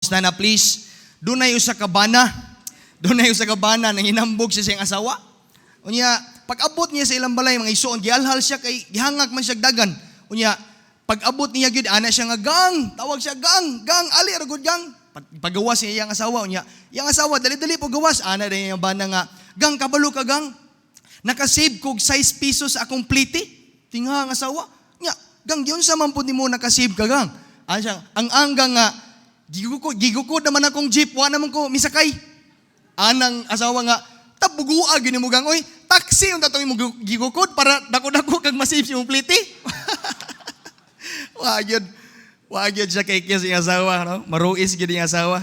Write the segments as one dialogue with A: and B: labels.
A: Stand up please. Dunay usa ka bana nang hinambog siya sa iyang asawa. Unya, pag-abot niya sa ilang balay mga isuon, gialhal siya kay gihangak man siya dagan. Unya, pag-abot niya gyud ana siya nga gang, tawag siya gang, ali ra gud gang. Pagawas niya iyang asawa unya. Iyang asawa dali-dali po gawas ana din yung bana nga, gang kabalo ka gang. Nakasave kog 6 pesos akong pliti. Tingha ang asawa. Nya, gang yun sa man pud nimo nakasave ka gang. Ano siya, ang anggang nga gigukod naman akong jeep, wa naman ko misakay. Anang asawa nga, tabugua gini mo gang, oy, taxi yung tatong mo gigukod para dako-dako kag masave si mong pliti. Wag yun siya kay kiyas yung asawa, no? Maruis gini yung asawa.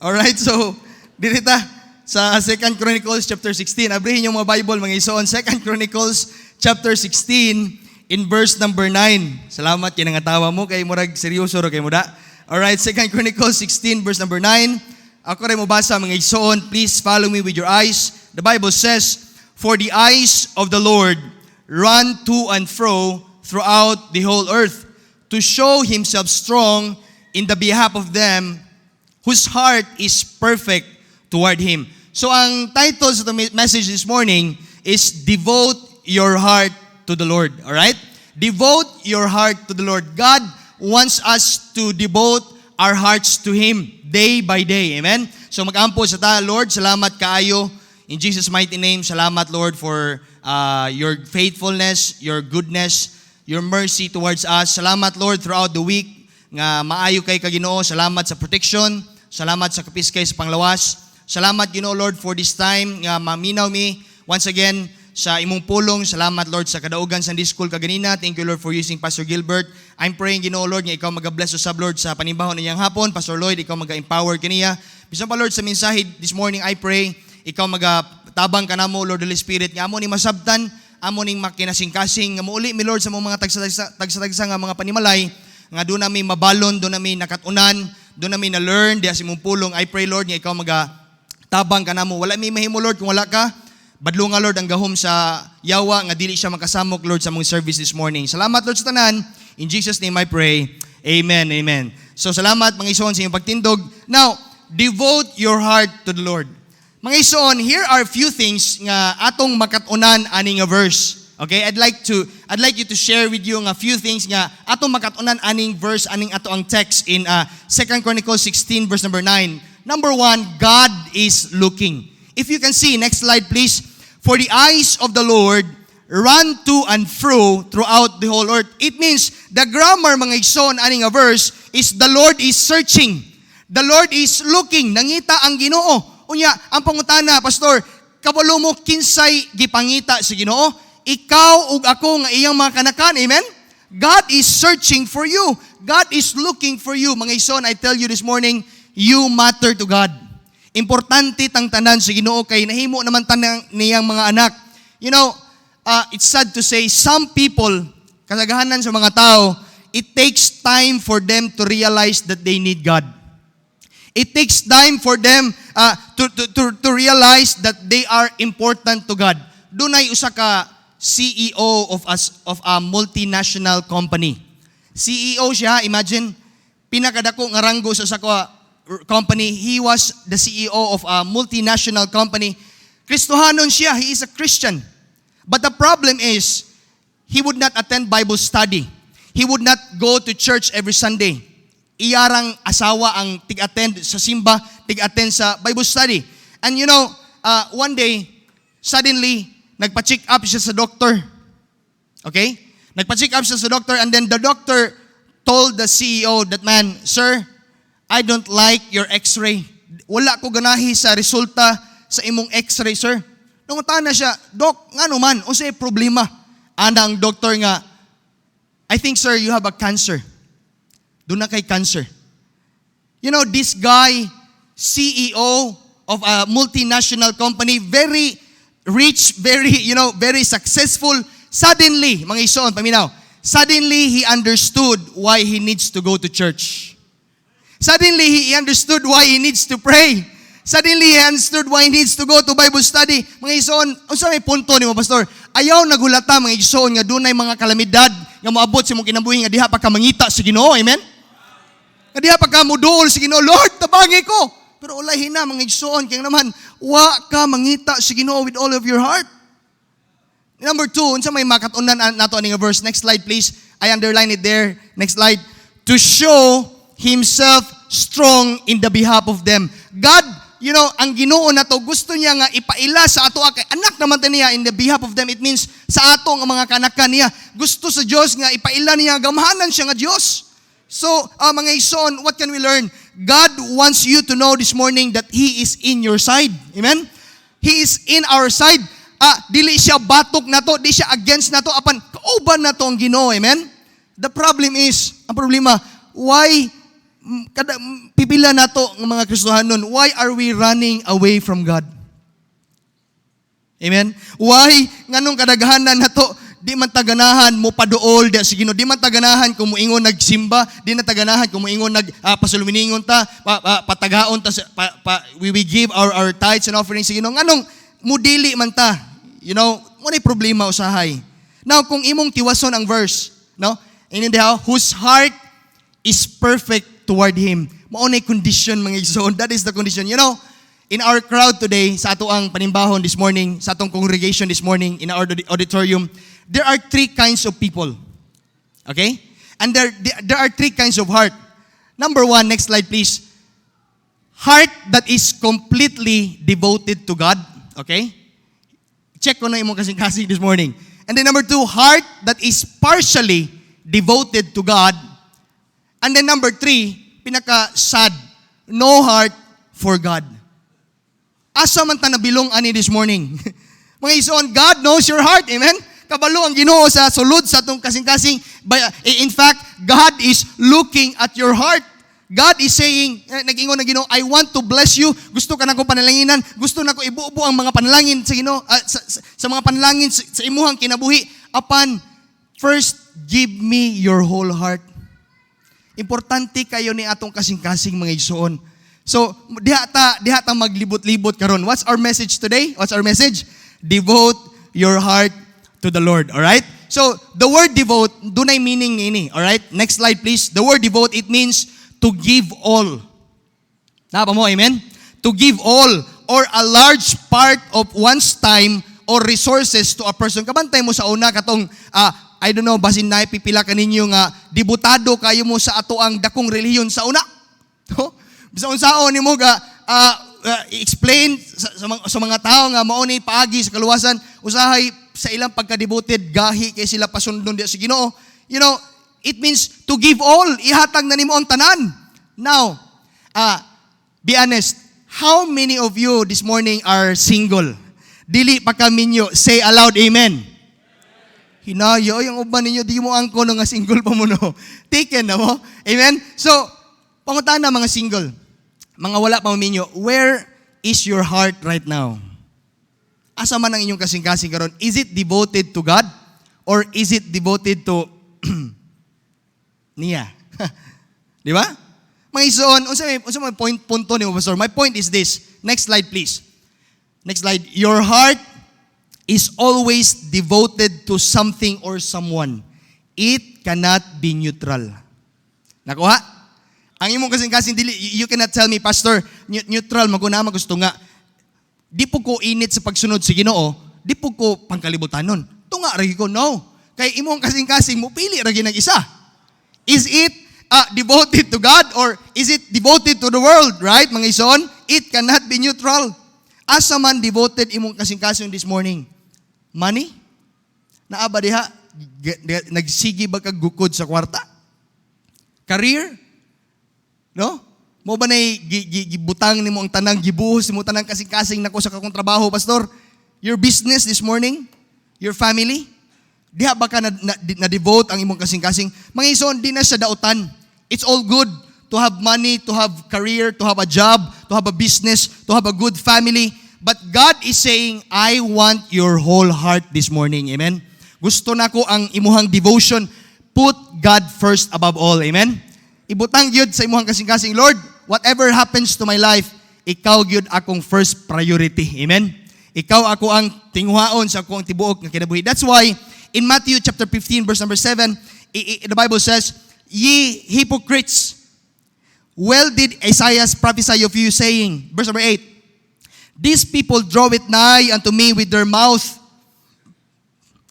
A: Alright, so, dirita sa 2 Chronicles chapter 16. Abrihin yung mga Bible, mga isuon. 2 Chronicles chapter 16 in verse number 9. Salamat, yan ang atawa mo. Kay murag seryoso ro kay mo da. Alright, 2 Chronicles 16 verse number 9. Ako rin mo basa mga isuon. Please follow me with your eyes. The Bible says, "For the eyes of the Lord run to and fro throughout the whole earth, to show Himself strong in the behalf of them whose heart is perfect toward Him." So ang title sa message this morning is Devote Your Heart to the Lord. Alright? Devote your heart to the Lord. God wants us to devote our hearts to Him day by day. Amen? So mag-ampo sa ta, Lord, salamat kaayo. In Jesus' mighty name, salamat, Lord, for your faithfulness, your goodness, your mercy towards us. Salamat, Lord, throughout the week nga maayo kay Ginoo. Salamat sa protection. Salamat sa kapiskay sa panglawas. Salamat, Ginoo, Lord, for this time nga maminaw mi once again sa imong pulong. Salamat, Lord, sa kadaugan Sunday School kaganina. Thank you, Lord, for using Pastor Gilbert. I'm praying, Ginoo, Lord, nga ikaw mag-bless usab, Lord, sa panimbaho niyang hapon. Pastor Lloyd, ikaw mag-empower kaniya. Bisan pa, Lord, sa mensahe this morning, I pray, ikaw mag-tabang ka na mo, Lord, Holy Spirit, nga amo ni masabtan, amo ning makinasing-kasing, nga muuli mi, Lord, sa mga tagsa-tagsa nga mga panimalay, nga doon namin mabalon, doon namin nakatunan, doon namin na-learn, diya si mong pulong. I pray, Lord, nga ikaw mag-tabang ka na mo. Wala mi mahimo, Lord, kung wala ka. Badlo nga, Lord, ang gahom sa yawa, nga dili siya makasamok, Lord, sa mong service this morning. Salamat, Lord, sa tanan. In Jesus' name I pray. Amen, amen. So, salamat, mga isuon, sa inyong pagtindog. Now, devote your heart to the Lord. Mga isuon, here are a few things nga atong makatunan aning a verse. Okay? I'd like you to share with you a few things nga atong makatunan aning verse, aning ato ang text in 2 Chronicles 16 verse number 9. Number 1, God is looking. If you can see, next slide please. For the eyes of the Lord run to and fro throughout the whole earth. It means, the grammar mga ison aning a verse is the Lord is searching. The Lord is looking. Nangita ang Ginoo. Unya, ang pangutana, Pastor, kabalo mo kinsay gipangita sa Ginoo? Ikaw ug ako nga iyang mga kanakan. Amen? God is searching for you. God is looking for you. Mga ison, I tell you this morning, you matter to God. Importante tang tanan sa Ginoo kay nahimo naman tanang niyang mga anak. You know, it's sad to say, some people, kasagahanan sa mga tao, it takes time for them to realize that they need God. It takes time for them to realize that they are important to God. Dunay usa ka CEO of a multinational company. CEO siya, imagine, pinakadako nga ranggo sa company. He was the CEO of a multinational company. Kristohanon siya. He is a Christian. But the problem is, he would not attend Bible study. He would not go to church every Sunday. Iyarang asawa ang tig-attend sa simba, tig-attend sa Bible study. And you know, one day, suddenly, nagpa-check up siya sa doctor. Okay? Nagpa-check up siya sa doctor, and then the doctor told the CEO, that man, "Sir, I don't like your x-ray. Wala ko ganahi sa resulta sa imong x-ray, sir." Nungutan na siya, "Dok, nga naman, unsay problema?" Ana ang doktor nga, "I think, sir, you have a cancer. Doon na kay cancer." You know, this guy, CEO of a multinational company, very rich, very successful, suddenly, mga ison, paminaw, suddenly he understood why he needs to go to church. Suddenly, he understood why he needs to pray. Suddenly, he understood why he needs to go to Bible study. Mga ison, unsa may punto ni mo, Pastor? Ayaw nagulata, mga ison, nga dunay mga kalamidad, nga moabot sa mong kinabuhi, nga diha pa ka mangita sa Ginoo. Amen? Nga diha pa ka muduol sa Ginoo, Lord, tabangi ko. Pero ulay hina mga igsoon kay naman wa ka mangita sa Ginoo with all of your heart. Number 2, unsa may makatunan nato ani nga verse. Next slide please. I underline it there. Next slide. To show himself strong in the behalf of them. God, ang Ginoo nato gusto niya nga ipaila sa ato kay anak naman ta niya in the behalf of them. It means sa ato nga mga kanakan niya. Gusto sa Dios nga ipaila niya gamhanan siya nga Dios. So, mga igsoon, what can we learn? God wants you to know this morning that He is in your side. Amen? He is in our side. Dili siya batok na to, di siya against na to, apan kauban na to ang Ginoo. Amen? The problem is, ang problema, why, pipila na to ng mga Kristohanon, why are we running away from God? Amen? Why, nganong kadaghanan na to, di man taganahan mo paduol di sa Ginoo, di man taganahan kung moingon nagsimba, di na taganahan kung moingon pasulminingon ta, patagaon ta, we give our tithes and offerings sa Ginoo. Nganong mudili man ta? Mo ni problema usahay. Now, kung imong tiwason ang verse, no? Whose heart is perfect toward Him. Mao nay condition mga igsoon. That is the condition. In our crowd today, sa ato ang panimbahon this morning, sa atong congregation this morning, in our auditorium, there are 3 kinds of people. Okay? And there are 3 kinds of heart. Number 1, next slide please. Heart that is completely devoted to God. Okay? Check ko na imong kasing-kasing this morning. And then number 2, heart that is partially devoted to God. And then number 3, pinaka-sad, no heart for God. Asa man ta nabilong ani this morning? Mga igsoon, God knows your heart. Amen? Kabalo ang Ginoo sa sulod sa atong kasing-kasing. In fact, God is looking at your heart. God is saying, nag-ingon na Ginoo, I want to bless you. Gusto ka na ko panalanginan. Gusto na ko ibuubo ang mga panalangin sa Ginoo, sa mga panalangin sa imuhang kinabuhi. Apan, first, give me your whole heart. Importante kayo ni atong kasing-kasing mga igsoon. So, diha ta maglibot-libot karon. What's our message today? What's our message? Devote your heart to the Lord. All right? So, the word devote, dunay meaning ini. All right? Next slide please. The word devote, it means to give all. Napa mo, amen? To give all or a large part of one's time or resources to a person. Kabantay mo sa una katong I don't know, basin na pipila kaninyo nga dibutado kayo mo sa ato ang dakong relihiyon sa una. No? Bisa unsaon nimo ga explain sa mga tao nga mao ni paagi sa kaluwasan usahay sa ilang pagka-devoted gahi kay sila pasundon di sa Ginoo. It means to give all, ihatag na nimo ang tanan. Now, be honest, how many of you this morning are single? Dili pa kaminyo, say aloud amen. Hinayo yung uban ninyo di mo angko nga single pa mo no. Taken na mo. Amen. So, pangutan na mga single. Mga wala pa minyo, where is your heart right now? Asa man ang inyong kasing-kasing karon? Is it devoted to God or is it devoted to niya? Di ba? Mga igsoon, unsa may punto ni Pastor? My point is this. Next slide please. Next slide. Your heart is always devoted to something or someone. It cannot be neutral. Nakuha? Ang imong kasing-kasing dili, you cannot tell me, Pastor, neutral, maguna gusto nga. Di po ko init sa pagsunod sa Ginoo, di po ko pangkalibutanon. Tunga ragi ko, no. Kay imong kasing-kasing mo, pili ragi ng isa. Is it devoted to God or is it devoted to the world, right, mga ison? It cannot be neutral. Asa man devoted imong kasing-kasing this morning? Money? Naaba diha, nagsigi ba kag gukod sa kwarta? Career? No? Mo ba na gibutang nimo ang tanang gibuhos nimo tanang kasing-kasing nako sa kakong trabaho, Pastor? Your business this morning? Your family? Diha ba ka na-devote ang imong kasing-kasing? Mga ison, di na siya dautan. It's all good to have money, to have career, to have a job, to have a business, to have a good family. But God is saying, I want your whole heart this morning. Amen? Gusto na ko ang imuhang devotion. Put God first above all. Amen? Ibutang gyud sa imuhang kasing-kasing, Lord, whatever happens to my life, ikaw gyud akong first priority. Amen? Ikaw ako ang tinguhaon sa akong tibuok nga kinabuhi. That's why, in Matthew chapter 15, verse number 7, the Bible says, ye hypocrites, Well did Isaiah prophesy of you, saying, verse number 8, these people draw it nigh unto me with their mouth,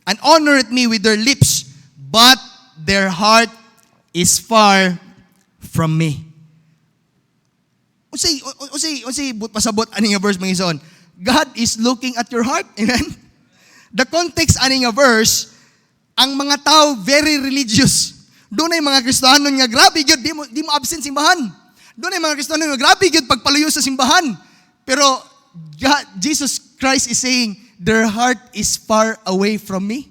A: and honor me with their lips, but their heart is far from me. Unsay pasabot ani nga verse mga ison. God is looking at your heart. Amen? The context ani nga verse, ang mga tao very religious. Doon ay mga Kristiyano nga grabe gyud di mo absent simbahan. Doon ay mga Kristiyano nga grabe gyud pagpaluyo sa simbahan. Pero Jesus Christ is saying, their heart is far away from me.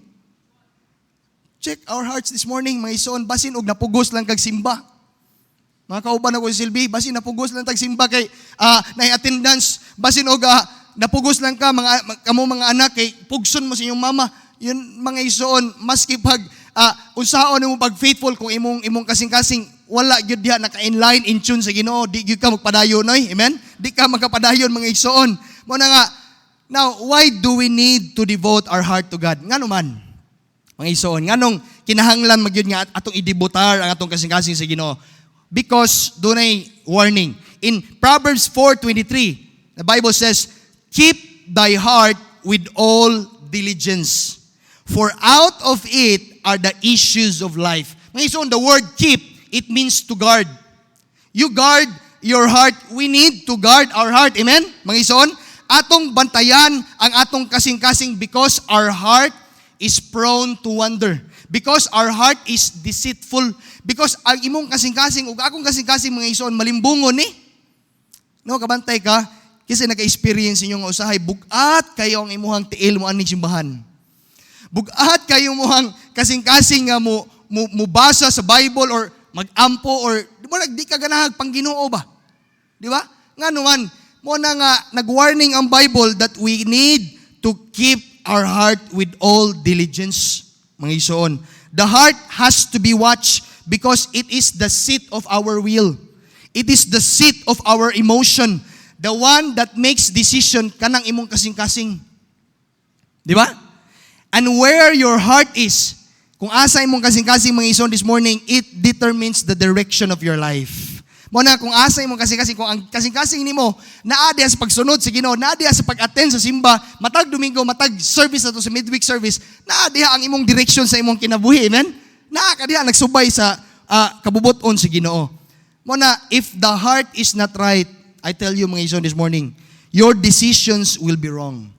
A: Check our hearts this morning, mga ison, basin og napugos lang kag simba. Mga kauban ako si Silvi, basin napugos lang tag simba kay na attendance, basin og napugos lang ka kamo mga anak kay pugson mo sa inyong mama. Yun mga ison, maski pag unsaon mo pag faithful kung imong kasing-kasing wala gyud diha naka-inline in tune sa Ginoo, di gyud ka magpadayon oy. Amen? Di ka magkapadayon mga ison. Mo na nga, now why do we need to devote our heart to God? Ngano man? Mga ison, nganong kinahanglan magyud nga atong idibotar ang atong kasing-kasing sa Ginoo? Because dunay warning. In Proverbs 4:23, the Bible says, keep thy heart with all diligence, for out of it are the issues of life. Mga ison, the word keep, it means to guard. You guard your heart. We need to guard our heart. Amen? Mga ison, atong bantayan ang atong kasing-kasing because our heart is prone to wander. Because our heart is deceitful. Because ang imong kasing-kasing ug akong kasing-kasing mga ison malimbungon ni. No, kabantay ka kasi naka-experience inyo nga usahay bugat kayo ang imuhang tiil mo aning simbahan. Bugat kayo mohang kasing-kasing nga mo basa sa Bible or mag-ampo or di ka ganahag pang Ginoo ba? Di ba? Nganuman mo na nga nag-warning ang Bible that we need to keep our heart with all diligence. Mga ison, the heart has to be watched because it is the seat of our will. It is the seat of our emotion. The one that makes decision kanang imong kasing-kasing. Di ba? And where your heart is, kung asa imong kasing-kasing mga ison this morning, it determines the direction of your life. Muna kung asa imong kasing-kasing, kung ang kasing-kasing nimo naa diha sa pagsunod sa Ginoo, naa diha sa pag-attend sa simba, matag Domingo, matag service ato sa midweek service, naa diha ang imong direction sa imong kinabuhi, amen? Naa ka diha nagsubay sa kabubuton sa Ginoo. Muna, if the heart is not right, I tell you mga ison this morning, your decisions will be wrong.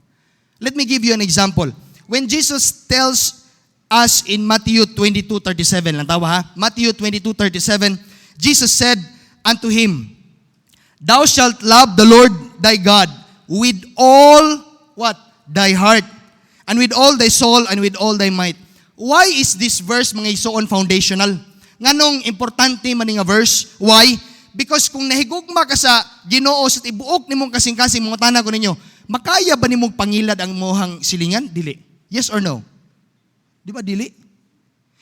A: Let me give you an example. When Jesus tells us in Matthew 22:37, lang tawa ha? Matthew 22:37, Jesus said unto him, thou shalt love the Lord thy God with all what? Thy heart, and with all thy soul, and with all thy might. Why is this verse mga ison foundational? Nganong importante man nga verse? Why? Because kung nahigugma ka sa Ginoo sa tibuok nimong kasing-kasing, mga tanan ko ninyo, makaya ba nimong pangilad ang mohang silingan? Dili. Yes or no? Di ba dili?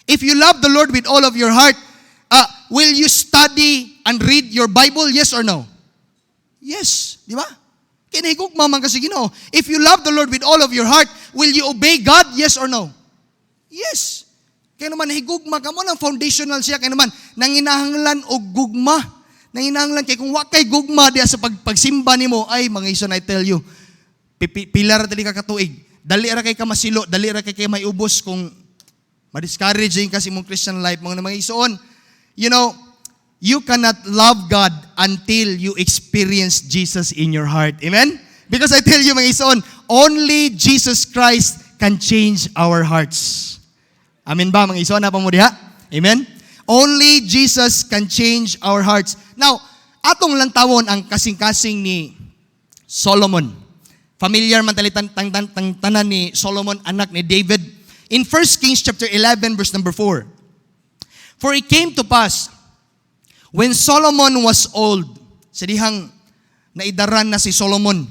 A: If you love the Lord with all of your heart, will you study and read your Bible? Yes or no? Yes. Di ba? Kinahigugma man kasi Ginoo. If you love the Lord with all of your heart, will you obey God? Yes or no? Yes. Kaya naman higugma ka mo ng foundational siya. Kaya naman nanginahanglan og gugma. Nanginahanglan kay kung wa kay gugma diya sa pagsimba nimo, ay mga ison I tell you, pilar dali ka katuig. Dali ra kay ka masilo, dali ra kay may ubos kung ma-discouraging kasi mong Christian life mga ison. You know, you cannot love God until you experience Jesus in your heart. Amen? Because I tell you mga ison, only Jesus Christ can change our hearts. Amen ba mga ison? Apa mo diha? Amen? Only Jesus can change our hearts. Now, atong lantawon ang kasing-kasing ni Solomon. Familiar man tanan ni Solomon, anak ni David. In 1 Kings chapter 11 verse number 4. For it came to pass, when Solomon was old, sa dihang naidaran na si Solomon,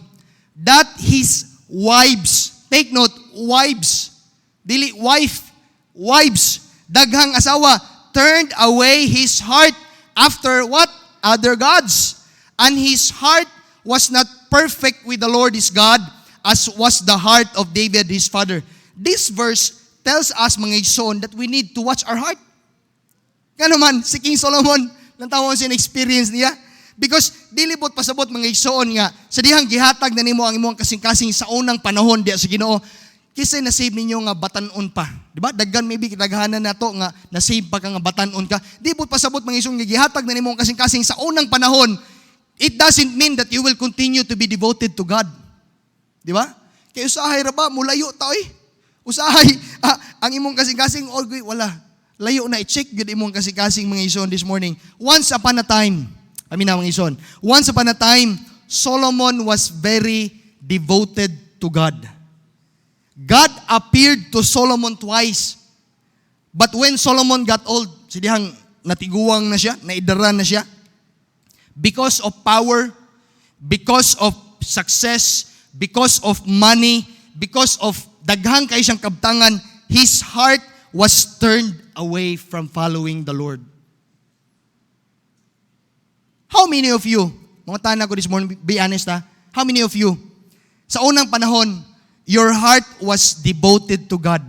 A: that his wives, take note, wives, dili wives, daghang asawa, turned away his heart after what? Other gods. And his heart was not perfect with the Lord his God, as was the heart of David his father. This verse tells us mga ison that we need to watch our heart. Kano man, si King Solomon, Lantaw siya na-experience niya. Because dilibot pasabot mga igsoon nga sa dihang gihatag na nimo ang imong kasing-kasing sa unang panahon diya sa Ginoo. Kisay na-save ninyo nga batanon pa. Di ba? Daghan maybe kitaghanan na to nga na-save pa ka nga batanon ka. Dilibot pasabot mga igsoon nga gihatag na nimo ang kasing-kasing sa unang panahon. It doesn't mean that you will continue to be devoted to God. Di ba? Kaya usahay ra ba mulayo ta oy. Usahay ang imong kasing-kasing wala. Layo na i-check gud imong kasing-kasing mga igsoon this morning. Once upon a time, mga ison. Once upon a time, Solomon was very devoted to God. God appeared to Solomon twice. But when Solomon got old, sidihang natiguang na siya, naidaran na siya. Because of power, because of success, because of money, because of daghang kay siyang kabtangan, his heart was turned away from following the Lord. How many of you, mga tanong ko this morning, be honest how many of you, sa unang panahon, your heart was devoted to God.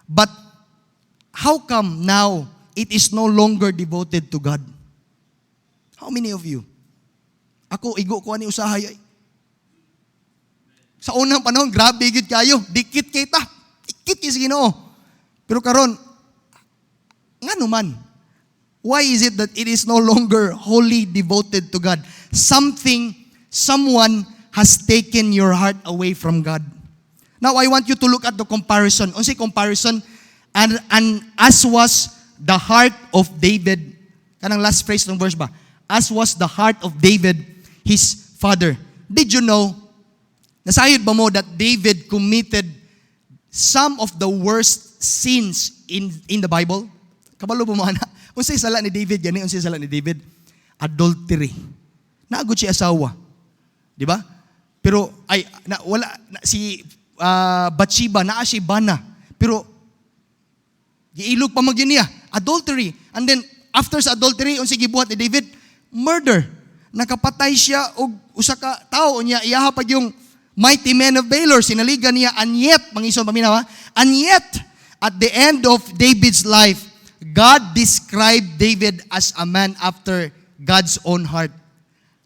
A: But how come now it is no longer devoted to God? How many of you? Ako, igo ko ani usahay ay. Sa unang panahon, grabe gid kayo, dikit kita, dikit kay Ginoo. Pero karon, ngano man? Why is it that it is no longer wholly devoted to God? Someone has taken your heart away from God. Now, I want you to look at the comparison. Unsay comparison? And as was the heart of David, kanang last phrase ng verse ba? As was the heart of David, his father. Did you know, nasayod ba mo that David committed some of the worst sins in the Bible? Kabalo mo ana. Unsay sala ni David gani? Unsay sala ni David? Adultery. Naagod siya asawa. Di ba? Pero si Bathsheba naa si bana. Pero giilog pa magyud niya, adultery. And then after sa adultery, unsay gibuhat ni David? Murder. Nakapatay siya og usa ka tawo niya, iyaha pag yung mighty men of Valor, sinaligan niya, and yet, mangison paminaw, and yet at the end of David's life, God described David as a man after God's own heart.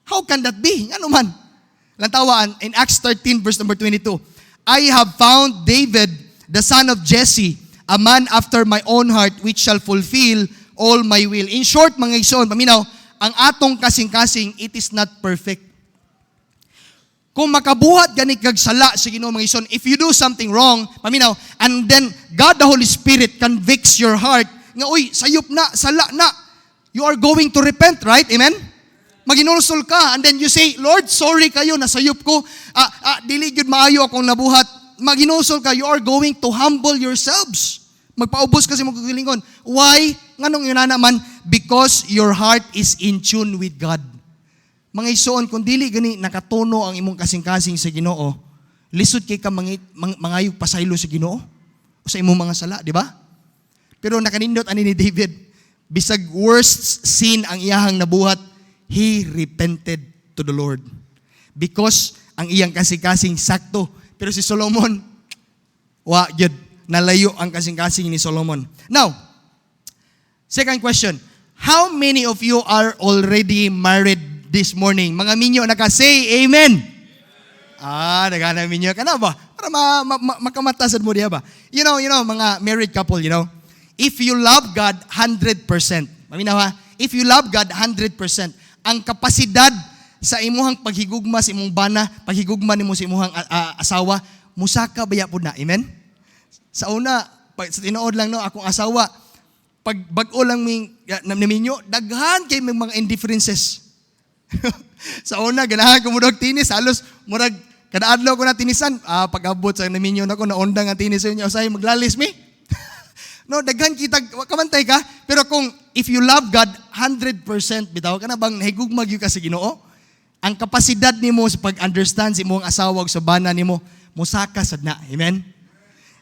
A: How can that be? Ano man? Lantawaan, in Acts 13 verse number 22, I have found David, the son of Jesse, a man after my own heart, which shall fulfill all my will. In short, mga igsoon, paminaw, ang atong kasing-kasing, it is not perfect. Kung makabuhat gani kag sala sa Ginoo mga igsoon, if you do something wrong, paminaw, and then God the Holy Spirit convicts your heart, nga uy, sayop na, sala na, you are going to repent, right? Amen? Maginulsol ka, and then you say, Lord, sorry kayo, nasayop ko, dili gyud maayo akong nabuhat. Maginulsol ka, you are going to humble yourselves. Magpaubos kasi mo kagilingon. Why? Nganong yun naman? Because your heart is in tune with God. Mga igsoon, kung dili gani nakatono ang imong kasing-kasing sa Ginoo, lisod kay ka mangayog pasaylo sa Ginoo o sa imong mga sala, di ba? Pero nakanindot ani ni David, bisag worst sin ang iyahang nabuhat, he repented to the Lord. Because ang iyang kasing-kasing sakto. Pero si Solomon, yun, nalayo ang kasing-kasing ni Solomon. Now, second question, how many of you are already married this morning? Mga minyo, naka-say amen. Nagana minyo ka na ba? Para makamatazad mo diya ba? You know, mga married couple, if you love God 100%, maminaw if you love God 100%, ang kapasidad sa imuhang paghigugma sa imong bana, paghigugma nimo sa imuhang asawa, musaka baya pud na. Amen? Sa una, sa tinuod lang akong asawa, pag bag-o lang naminyo, daghan kay mga indifferences. Sa una, ganahan ko murag tinis, halos murag kada adlaw ko na tinisan, pag-abot sa naminyo nako naundang ang tinis sa inyo, usahay maglalis mi. No, daghan kita kamantay ka, pero kung if you love God 100%, bitaw ka na bang nahigugmag ka sa Ginoo? Ang kapasidad nimo sa pag-understand sa imong asawa ug sa bana nimo, musaka sad na. Amen?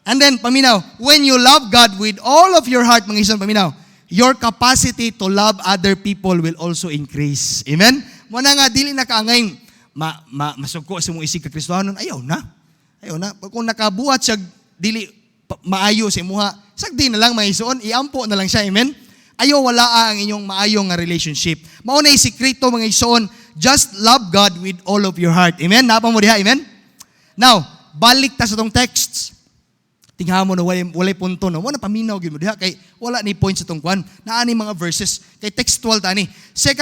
A: And then, paminaw, when you love God with all of your heart, mga igsoon, paminaw, your capacity to love other people will also increase. Amen? Muna nga, dili na kaangay, masugko sa mong isig ka Kristohanon, ayaw na. Kung nakabuhat siya, dili maayo sa imuha, sagdi na lang mga igsoon, iampo na lang siya. Amen? ayaw wala ang inyong maayong nga relationship. Mao na sikreto mga igsoon, just love God with all of your heart. Amen? Napa mo diha, amen? Now, balik ta sa tong texts. Tingnan mo na walay punto no. Mo na paminaw gyud mo diha kay wala ni point sa tong kwan. Naani mga verses kay textual ta ni. 2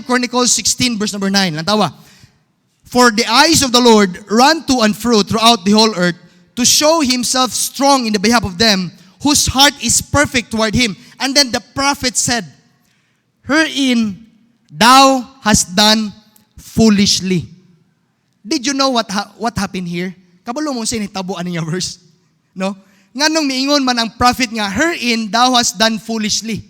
A: Chronicles 16 verse number 9. Lantawa. For the eyes of the Lord run to and fro throughout the whole earth to show himself strong in the behalf of them whose heart is perfect toward him. And then the prophet said, herein thou hast done foolishly. Did you know what happened here? Kabalo mo sa initabo ani nga verse. No? Nganong miingon man ang prophet nga, herein thou hast done foolishly.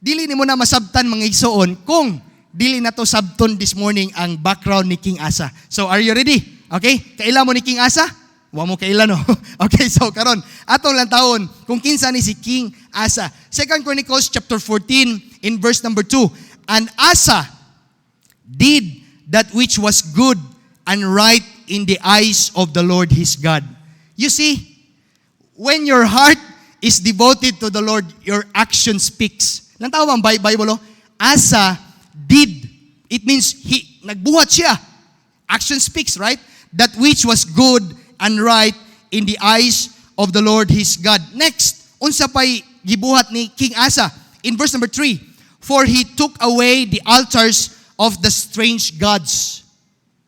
A: Dili nimo na masabtan mga igsoon kung dili na to sabton this morning ang background ni King Asa. So are you ready? Okay? Kaila mo ni King Asa? Wa mo kaila no. Okay, so karon atong lang taon kung kinsa ni si King Asa. 2 Chronicles chapter 14 in verse number 2. And Asa did that which was good and right in the eyes of the Lord his God. You see, when your heart is devoted to the Lord, your action speaks. Lang tawag ang Bible, Asa did. It means nagbuhat siya. Action speaks, right? That which was good and right in the eyes of the Lord his God. Next, unsa pay gibuhat ni King Asa in verse number 3. For he took away the altars of the strange gods.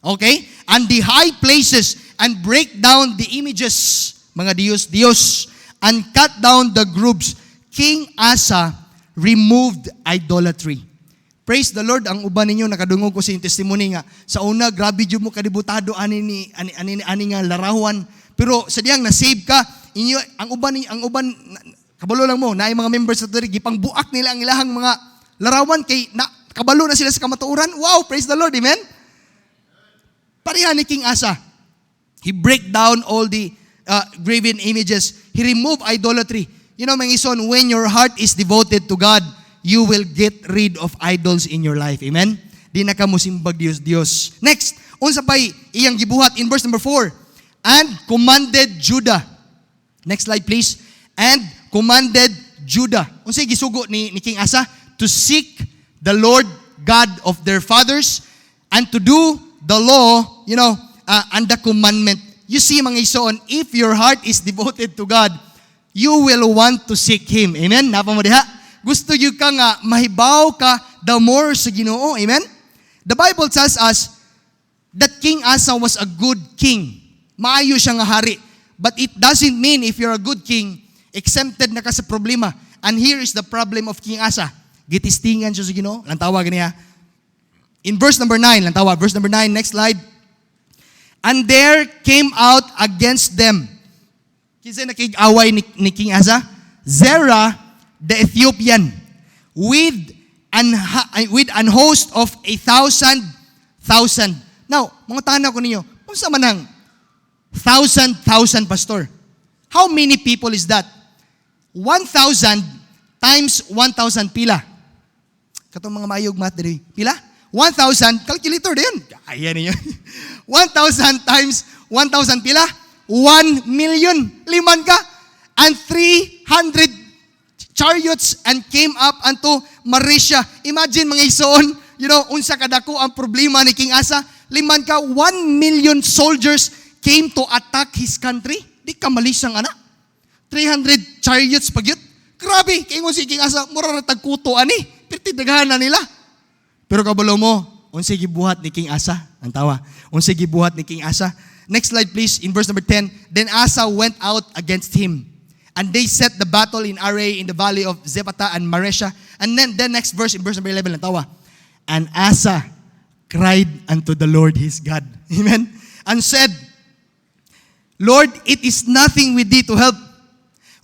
A: Okay? And the high places and break down the images, mga Diyos, and cut down the groves. King Asa removed idolatry. Praise the Lord. Ang uban ninyo nakadungog ko sa inyong testimony nga sa una grabe jud mo kadibutado ani nga larawan, pero sa diyang na-save ka inyo ang uban kabalo lang mo naay mga members sa diri gipangbuak nila ang ilahang mga larawan kay kabalo na sila sa kamatuoran. Wow, praise the Lord. Amen. Pareha ni King Asa. He break down all the graven images. He removed idolatry. You know, mga ison, when your heart is devoted to God, you will get rid of idols in your life. Amen? Di na ka mo simbag Diyos. Next, unsa pay iyang gibuhat in verse number 4. And commanded Judah. Next slide please. And commanded Judah. Unsay gisugo ni King Asa? To seek the Lord God of their fathers and to do the law, and the commandment. You see, mga isoon, if your heart is devoted to God, you will want to seek Him. Amen? Napa mo diha? Gusto nyo ka nga, mahibaw ka the more sa Ginoo. Amen? The Bible tells us that King Asa was a good king. Maayo siya nga hari. But it doesn't mean if you're a good king, exempted na ka sa problema. And here is the problem of King Asa. Gitistingan siya sa Ginoo. Lantawa ganiya. In verse number 9, lantawa, verse number 9, next slide. And there came out against them. Kinsa nakig-away ni King Asa? Zerah the Ethiopian with an host of 1,000,000. Now, mga tanaw ko ninyo, kung sa manang 1,000,000 pastor, how many people is that? 1,000 times 1,000 pila. Katong mga mayog math diri. Pila? 1,000, calculator din. Kaya ninyo. 1,000 times 1,000 pila? 1 million. Liman ka. And 300 chariots and came up unto Marisha. Imagine mga isoon, unsa kadako ang problema ni King Asa. Liman ka, 1 million soldiers came to attack his country. Di ka malisang anak. 300 chariots pagyut. Grabe, kay mo si King Asa, mura na tagkuto ani. Pirti daghan na nila. Pero kabalo mo, unsay gibuhat ni King Asa? Ang tawa. Unsay gibuhat ni King Asa? Next slide please, in verse number 10. Then Asa went out against him. And they set the battle in array in the valley of Zephatah and Maresha. And then next verse, in verse number 11, ang tawa. And Asa cried unto the Lord his God. Amen? And said, Lord, it is nothing with thee to help,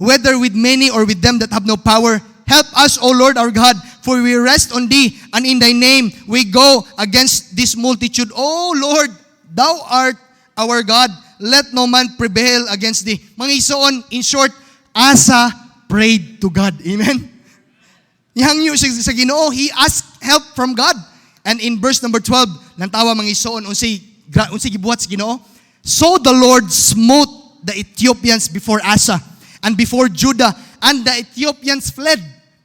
A: whether with many or with them that have no power. Help us, O Lord our God, for we rest on thee, and in thy name we go against this multitude. O Lord, thou art our God, let no man prevail against thee. Mga isoon, in short, Asa prayed to God. Amen? Nihangyo siya sa Ginoo, he asked help from God. And in verse number 12, nantawa mga isoon, unsay gibuhat sa Ginoo. So the Lord smote the Ethiopians before Asa and before Judah, and the Ethiopians fled.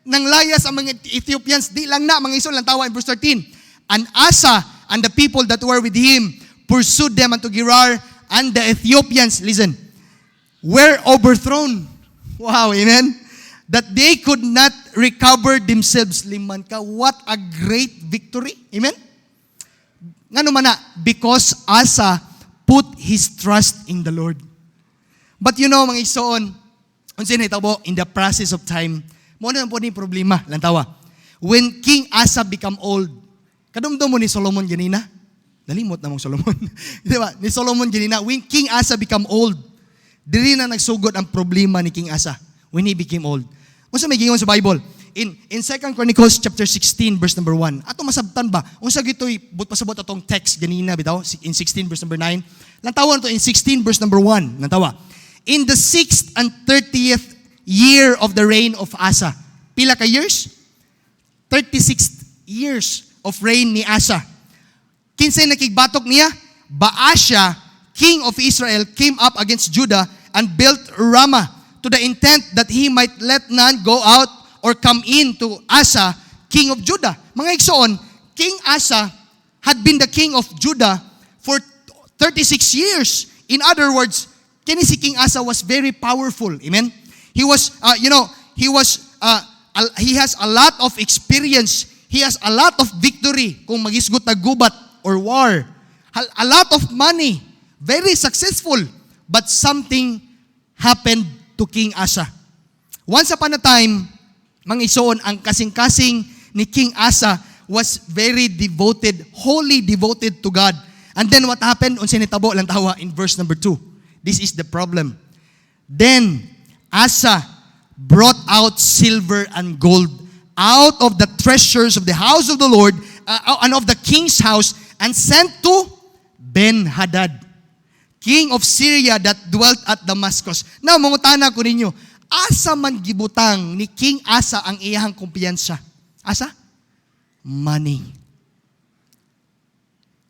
A: nang layas ang mga Ethiopians, di lang na, mga isol, lang tawa in verse 13. And Asa and the people that were with him pursued them unto Gerar, and the Ethiopians, listen, were overthrown. Wow, amen? That they could not recover themselves. Liman ka, what a great victory. Amen? Nga naman na, because Asa put his trust in the Lord. But you know, mga isoon, unsin hitabo, in the process of time, mo na po ni problema, lantawa. When King Asa become old, kadumdum mo ni Solomon ganina, nalimot na mong Solomon. Di ba? Ni Solomon ganina, when King Asa become old, diri na nagsugod ang problema ni King Asa when he became old. Unsa may gingon sa Bible? In 2 Chronicles chapter 16 verse number 1. Ato masabtan ba? Unsa gitoy pasabot atong text ganina bitaw in 16 verse number 9. Lantawan to in 16 verse number 1. Lantawa. In the 6th and 30th year of the reign of Asa. Pila ka years? 36 years of reign ni Asa. Kinsay nakigbatok niya? Baasha, king of Israel, came up against Judah and built Ramah to the intent that he might let none go out or come in to Asa, king of Judah. Mga igsoon, King Asa had been the king of Judah for 36 years. In other words, kini si King Asa was very powerful. Amen? He was, he has a lot of experience. He has a lot of victory kung magisgot na gubat or war. A lot of money. Very successful. But something happened to King Asa. Once upon a time, mga isoon, ang kasing-kasing ni King Asa was very devoted, wholly devoted to God. And then what happened? Unsa ni tabo lang tawa in verse number 2. This is the problem. Then Asa brought out silver and gold out of the treasures of the house of the Lord and of the king's house and sent to Ben-Hadad, king of Syria that dwelt at Damascus. Now, mangutana ko ninyo, asa man gibutang ni King Asa ang iyahang kumpiyansa? Asa? Money.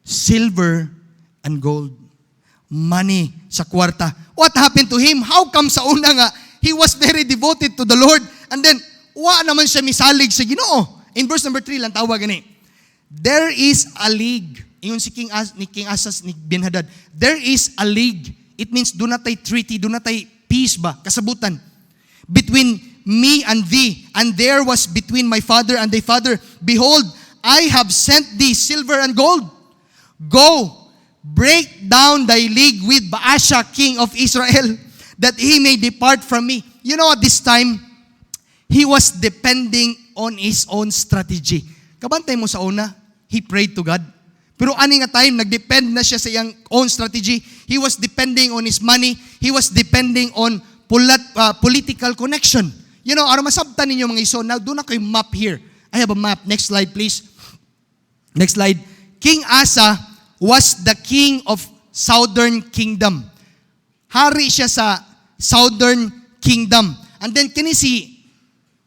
A: Silver and gold. Money sa kwarta. What happened to him? How come sa una nga, he was very devoted to the Lord, and then, wa naman siya misalig sa Ginoo. In verse number 3 lang tawag gani. There is a league. Ingon si King Asa ni Ben-Hadad. There is a league. It means do not tay treaty, do not tay peace ba, kasabutan. Between me and thee, and there was between my father and thy father. Behold, I have sent thee silver and gold. Go, break down thy league with Baasha, king of Israel, that he may depart from me. You know, at this time, he was depending on his own strategy. Kabantay mo sa una, he prayed to God. Pero ani nga time, nagdepend na siya sa iyang own strategy. He was depending on his money. He was depending on political connection. You know, aron masabtan ninyo mga iso, now do na kayo map here. I have a map. Next slide, please. Next slide. King Asa was the king of southern kingdom. Hari siya sa southern kingdom. And then kini si,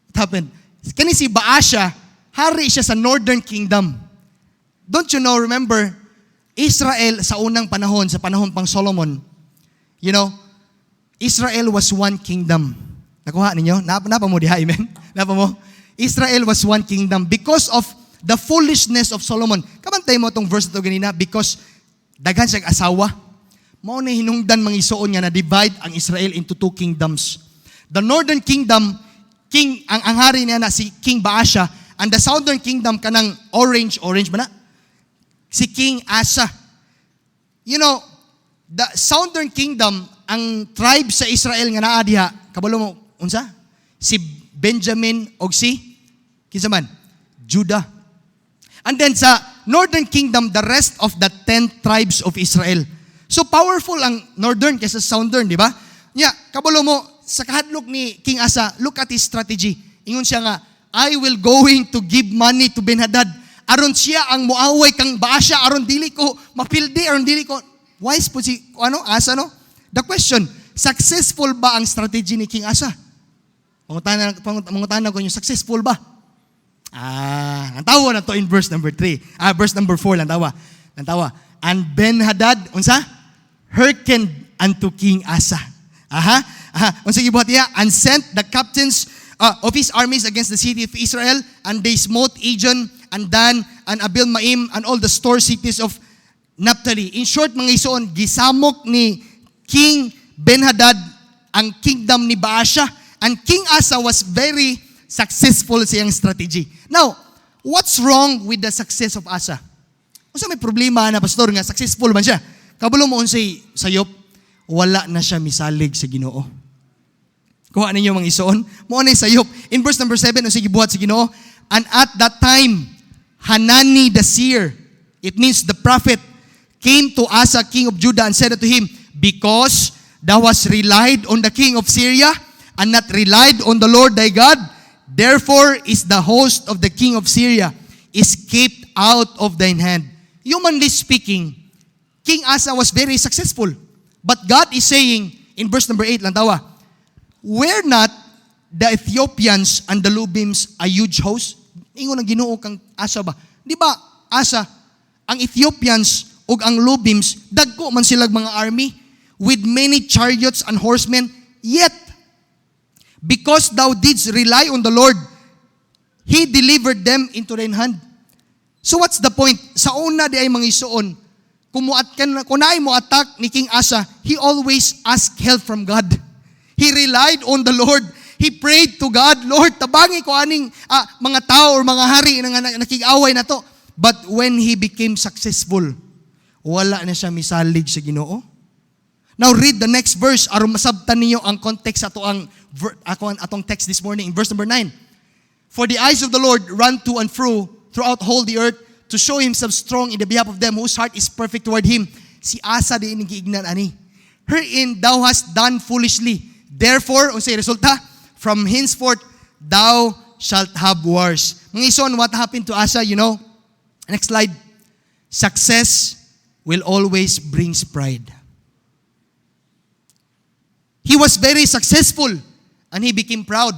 A: what happened? Kini si Baasha, hari siya sa northern kingdom. Don't you know, remember, Israel sa unang panahon, sa panahon pang Solomon, you know, Israel was one kingdom. Nakuha ninyo? Napa mo diha, amen? Napa mo? Israel was one kingdom because of the foolishness of Solomon. Kabantay mo itong verse ito ganina, because daghan siyang asawa. Mao na hinungdan mga isuon nga na divide ang Israel into two kingdoms. The northern kingdom, ang hari niya na si King Baasha, and the southern kingdom kanang orange ba na? Si King Asa. You know, the southern kingdom, ang tribe sa Israel nga naa diha, kabalo mo, unsa? Si Benjamin og si kinsa man? Judah. And then sa northern kingdom, the rest of the 10 tribes of Israel. So powerful ang northern kaysa southern, di ba? Nya, kabalo mo, sa kahadlok ni King Asa, look at his strategy. Ingon siya nga, I will going to give money to Ben-Hadad. Aron siya ang muaway kang Baasha, aron dili ko mapildi, aron dili ko wise po si Asa, no? The question, successful ba ang strategy ni King Asa? Mangutana ko yung successful ba? Ang tawa na to in verse number 3. Verse number 4 lang tawa. And Ben-Hadad, unsa? Hearkened unto King Asa. Unsa gibuhat niya? And sent the captains of his armies against the city of Israel, and they smote Ijon and Dan and Abil-Maim and all the store cities of Naphtali. In short, mga isoon, gisamok ni King Ben-Hadad ang kingdom ni Baasha, and King Asa was very successful sa iyang strategy. Now, what's wrong with the success of Asa? Kung may problema na, pastor, nga successful man siya, kabalo mo unsay sayop, wala na siya misalig sa Ginoo. Kuha ninyo mga isoon. Mo na sayop. In verse number 7, unsay gibuhat sa Ginoo, and at that time, Hanani the seer, it means the prophet, came to Asa, king of Judah, and said unto him, because thou hast relied on the king of Syria, and not relied on the Lord thy God, therefore is the host of the king of Syria escaped out of thine hand. Humanly speaking, King Asa was very successful. But God is saying, in verse number 8 lang tawa, were not the Ethiopians and the Lubims a huge host? Ingon ang Ginoo kang Asa ba? Di ba, Asa, ang Ethiopians ug ang Lubims, dagko man silang mga army with many chariots and horsemen, yet, because thou didst rely on the Lord, He delivered them into thine hand. So what's the point? Sa una di ay mga isuon, kung naay mo attack ni King Asa, he always asked help from God. He relied on the Lord. He prayed to God, Lord, tabangi ko aning mga tao or mga hari na nakig-away na to. But when he became successful, wala na siya misalig sa Ginoo. Now read the next verse aron masabtan niyo ang context ato ang atong text this morning in verse number 9. For the eyes of the Lord run to and fro throughout all the earth to show himself strong in the behalf of them whose heart is perfect toward him. Si Asa di giignan ani. Herein thou hast done foolishly. Therefore, unsay resulta? From henceforth thou shalt have wars. Mga ison, what happened to Asa, you know? Next slide. Success will always brings pride. He was very successful and he became proud.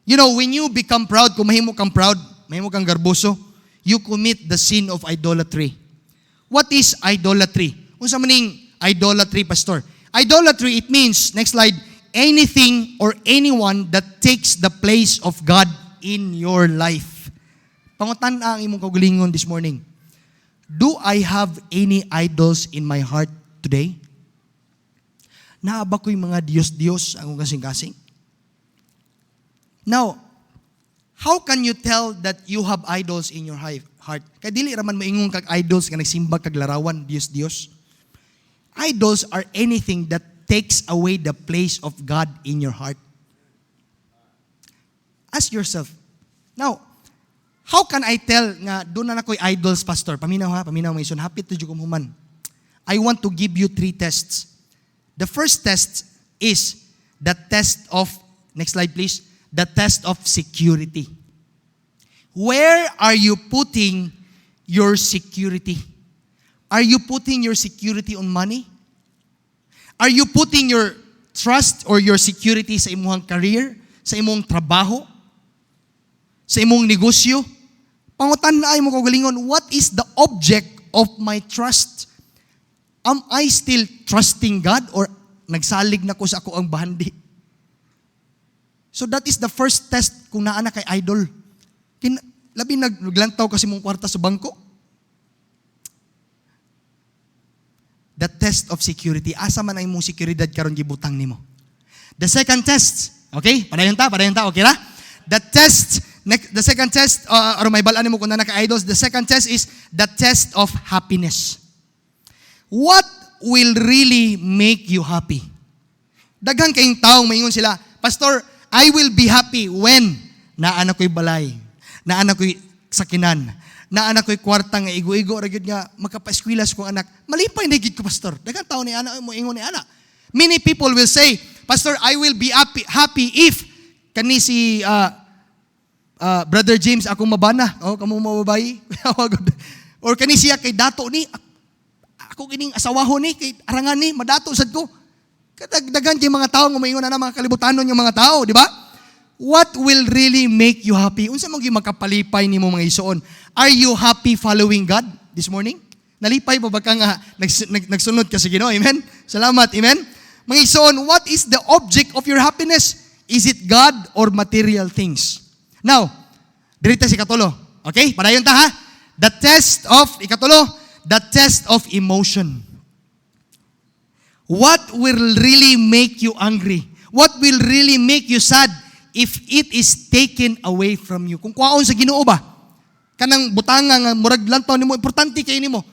A: You know, when you become proud, kung mahimo kang proud, mahimo kang garboso, you commit the sin of idolatry. What is idolatry? Unsa maning idolatry, pastor? Idolatry, it means, next slide, anything or anyone that takes the place of God in your life. Pangutan ang imong kaugalingon this morning. Do I have any idols in my heart today? Naaba ko'y mga Diyos-Diyos akong kasing-kasing? Now, how can you tell that you have idols in your heart? Kaya dili raman moingon kag idols nga nagsimba kag larawan, Diyos-Diyos. Idols are anything that takes away the place of God in your heart. Ask yourself, now, how can I tell nga doon na ako'y idols, pastor? Paminaw ha, paminaw mga ison. Hapit to jukum human. I want to give you 3 tests. The first test is the test of, next slide please, the test of security. Where are you putting your security? Are you putting your security on money? Are you putting your trust or your security sa imong career, sa imong trabaho, sa imong negosyo? Pangutan na ay mo kaugalingon, what is the object of my trust? Am I still trusting God or nagsalig na ko sa ako ang bahandi? So that is the first test kung naa na kay idol. Labi naglantaw kasi mong kwarta sa bangko. The test of security. Asa man ay mong seguridad karon gibutang nimo. The second test, okay? Padayon ta, okay ra? The second test, or may balaan nimo kung naa na kay idols, the second test is the test of happiness. What will really make you happy? Daghan kayong taong maingon sila, Pastor, I will be happy when naanak ko'y balay, naanak ko'y sakinan, naanak ko'y kwarta nga igo-igo, ragyod nga makapaeskwela sa kong anak. Malipay na gid ko, Pastor. Daghang taon ni anak mo ingon ni anak. Many people will say, Pastor, I will be happy if kani si Brother James akong mabana. Oh, kamo mababayi. Or kani siya kay dato ni ako kining asawaho ni kay arangan ni madato sad ko. Kadagdagan kay mga tao nga moingon na mga kalibutanon yung mga tao, di ba? What will really make you happy? Unsa man gyud makapalipay nimo mga isuon? Are you happy following God this morning? Nalipay ba ka nga nagsunod ka sa Ginoo? Amen. Salamat. Amen. Mga isuon, what is the object of your happiness? Is it God or material things? Now, dirita si katulo. Okay? Padayon ta ha? The test of emotion. What will really make you angry? What will really make you sad if it is taken away from you? Kung kwaon sa Ginoo ba? Kanang butanga nga murag lantaw nimo, importante kay nimo.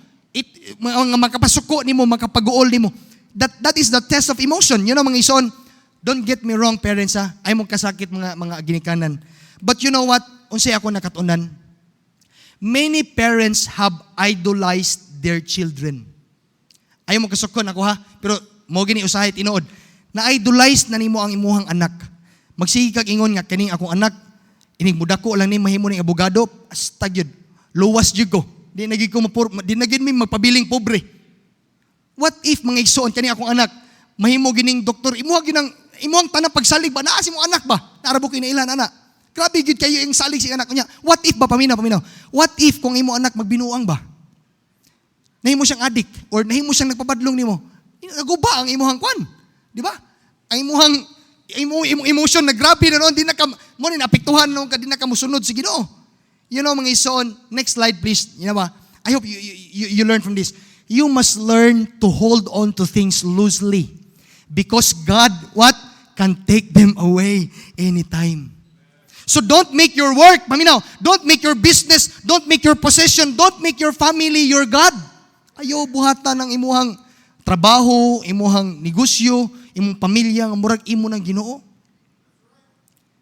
A: Nga makapasuko nimo, makapaguol nimo. That is the test of emotion. You know mga ison, don't get me wrong parents ha. Ay mo kasakit mga ginikanan. But you know what? Unsay ako nakatunan. Many parents have idolized their children. Ayaw mo kasukon ako ha, pero mo gini usahay tinuod. Na-idolize na nimo ang imuhang anak. Magsige kag ingon nga kining akong anak, ining mudako lang ni mahimo ning abogado, astag yun. Luwas jud ko. Di nagid ko di nagid mi magpabiling pobre. What if mga igsoon kani akong anak, mahimo gining doktor, imuhang tanang pagsalig ba naa si mo anak ba? Narabo kay ilan anak. Grabe gid kayo yung salig si anak niya. What if ba paminaw? What if kung imo anak magbinuang ba? Nahimo siyang addict or nahimo siyang nagpabadlong nimo. Naguba ang imuhang kwan. Di ba? Ang imong emotion na grabe na noon, di na ka mo ni apektuhan nung di na ka musunod sa Ginoo. You know mga ison, next slide please. You know ba? I hope you learn from this. You must learn to hold on to things loosely because God can take them away anytime. So don't make your work, paminaw, don't make your business, don't make your possession, don't make your family your God. Ayaw buhatan ng imuhang trabaho, imuhang negosyo, imong pamilya, murag imo ng Ginoo.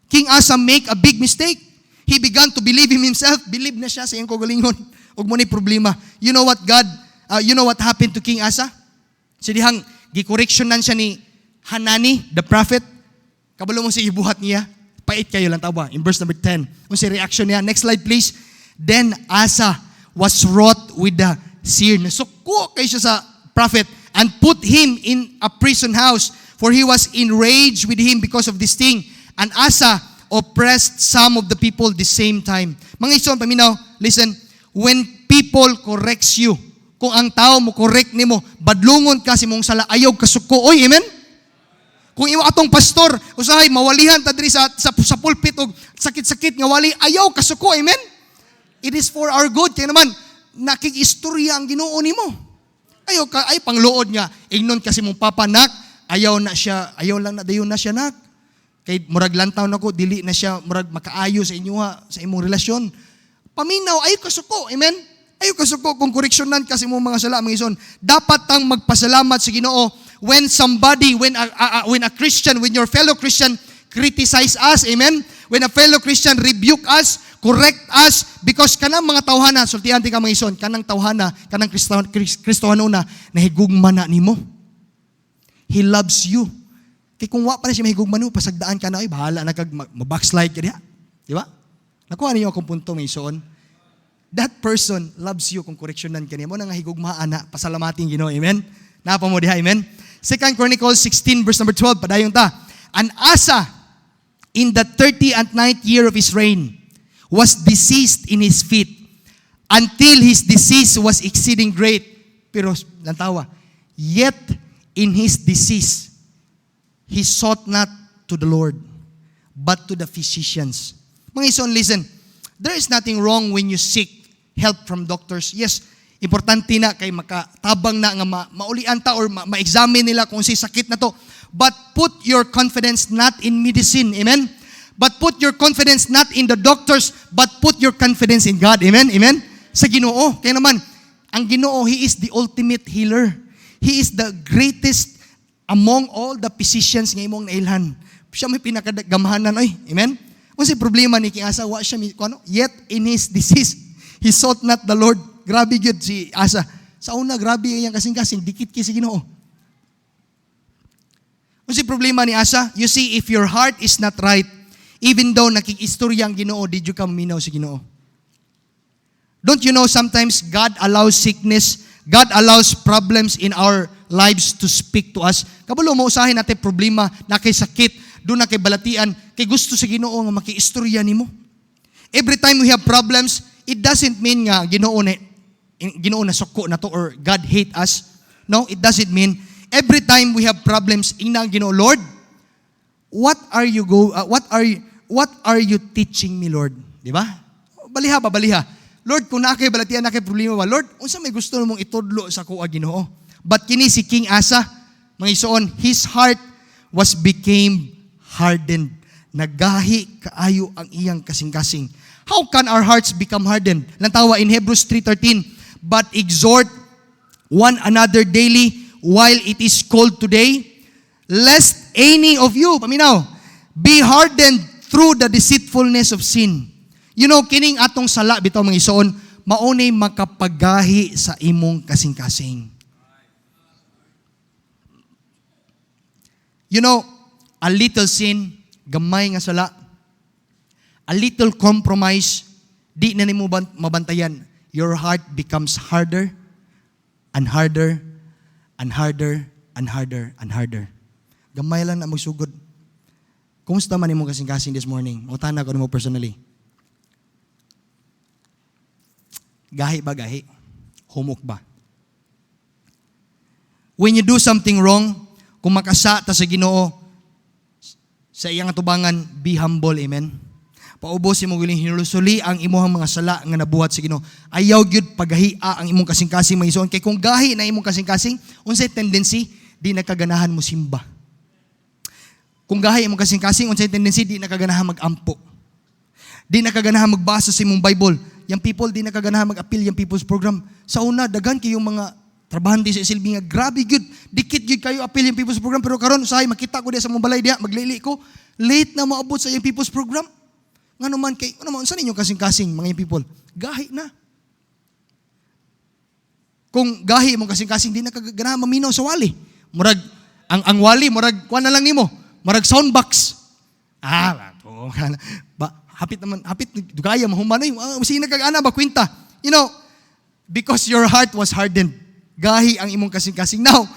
A: King Asa make a big mistake. He began to believe in himself. Believe na siya sa iyang kagalingon. Ug mo ni problema. You know what happened to King Asa? So dihang gi-correctionan siya ni Hanani, the prophet. Kabalo mo si ibuhat niya. Pait kayo lang tawa. In verse number 10. Kung si reaction niya. Next slide please. Then Asa was wroth with the seer. Nasuko kayo siya sa prophet and put him in a prison house for he was enraged with him because of this thing. And Asa oppressed some of the people the same time. Mga ison, paminaw, listen. When people corrects you, kung ang tao mo correct nimo, badlungon ka si mong sala, ayaw kasuko. Oy, amen? Kung imo atong pastor, usahay mawalihan ta diri sa pulpit og sakit-sakit nga wali, ayaw kasuko, amen? It is for our good. Kaya naman nakikistorya ang Ginoo nimo. Ayaw ka ay pangluod nga ignon kasi mong papa nak, ayaw lang na dayon na siya nak. Kay murag lantaw nako dili na siya murag makaayo sa inyo sa imong relasyon. Paminaw ayaw kasuko, amen? Ayaw kasuko kung koreksyonan kasi mong mga sala mga ison. Dapat tang magpasalamat sa Ginoo when a Christian, when your fellow Christian criticize us, amen? When a fellow Christian rebuke us, correct us, because kanang mga tawhana, sultihan ti ka mga ison, kanang tawhana, kanang Kristohano na, nahigugma na nimo. He loves you. Kaya kung wa pa na siya mahigugma nimo, pasagdaan ka na, ay bahala na kag mabackslide ka diha. Di ba? Nakuha niyo akong punto mga ison. That person loves you kung koreksyonan ka niya. Mo na nga higugmaan na, pasalamating Ginoo, amen? Napa mo diha, amen? 2 Chronicles 16 verse number 12, padayong ta. And Asa, in the 39th year of his reign, was diseased in his feet, until his disease was exceeding great. Pero, lantawa, yet in his disease, he sought not to the Lord, but to the physicians. Mga ison, listen, there is nothing wrong when you seek help from doctors. Yes, importante na kay makatabang na nga maulian ta or ma-examine nila kung si sakit na to. But put your confidence not in medicine. Amen? But put your confidence not in the doctors, but put your confidence in God. Amen? Amen? Sa Ginoo. Kaya naman, ang Ginoo, He is the ultimate healer. He is the greatest among all the physicians nga imong nailhan. Siya may pinakagamahanan. Ay, amen? Kung si problema ni King Asa, wa siya, yet in his disease, he sought not the Lord. Grabe yun si Asa. Sa una, grabe yung kasing-kasing, dikit kisi Ginoo. Kung si problema ni Asa, you see, if your heart is not right, even though nakikistorya ang Ginoo, did you come minaw si Ginoo? Don't you know sometimes God allows sickness, God allows problems in our lives to speak to us. Kabalo mo usahin natin problema, na kay sakit, doon na kay balatian, kay gusto sa Ginoo nga makiistorya nimo. Every time we have problems, it doesn't mean nga Ginoo na suko na to or God hate us. No, it doesn't mean. Every time we have problems, ina ang Ginoo, Lord, what are you teaching me, Lord? Di ba? Baliha ba, baliha. Lord, kung nakay balatian, nakay problema ba, Lord, unsa may gusto mong itudlo sa kuha Ginoo? But kini si King Asa, mga isuon, his heart became hardened. Nagahi kaayo ang iyang kasing-kasing. How can our hearts become hardened? Lantawa in Hebrews 3:13, but exhort one another daily while it is called today, lest any of you, paminaw, be hardened through the deceitfulness of sin. You know, kining atong sala bitaw mga isuon, maunay makapagahi sa imong kasing-kasing. You know, a little sin, gamay nga sala, a little compromise, di na nimo mabantayan, your heart becomes harder and harder and harder and harder and harder. Gamay lang na magsugod. Kumusta man imong kasing-kasing this morning? Mutana ko nimo personally. Gahi ba gahi? Humok ba? When you do something wrong, kung makasa ta sa Ginoo, sa iyang atubangan, be humble, amen? Paubos mo giling hinulusuli ang imuhang mga sala nga nabuhat sa Ginoo. Ayaw gyud paghahia ang imong kasing-kasing mga isuon. Kay kung gahi na imong kasing-kasing, unsay tendency, di nakaganahan mo simba. Kung gahi imong kasing-kasing, unsay tendency, di nakaganahan mag-ampo. Di nakaganahan magbasa sa imong Bible. Yung people, di nakaganahan mag-appeal yung people's program. Sa una, dagan kayong mga trabahante sa silbi nga, grabe good, dikit good kayo appeal yung people's program, pero karon usahay, makita ko diya sa mong balay diya, maglili ko, late na maabot sa yung people's program. Nga naman, saan ninyo kasing-kasing, mga yung people? Gahi na. Kung gahi mong kasing-kasing, di nakaganahan maminaw sa wali. Murag, ang wali, murag, kuha na lang nimo, murag soundbox. Hapit dugaya mahumanoy, sino kag-ana ba kwenta? You know, because your heart was hardened. Gahi ang imong kasing-kasing. Now,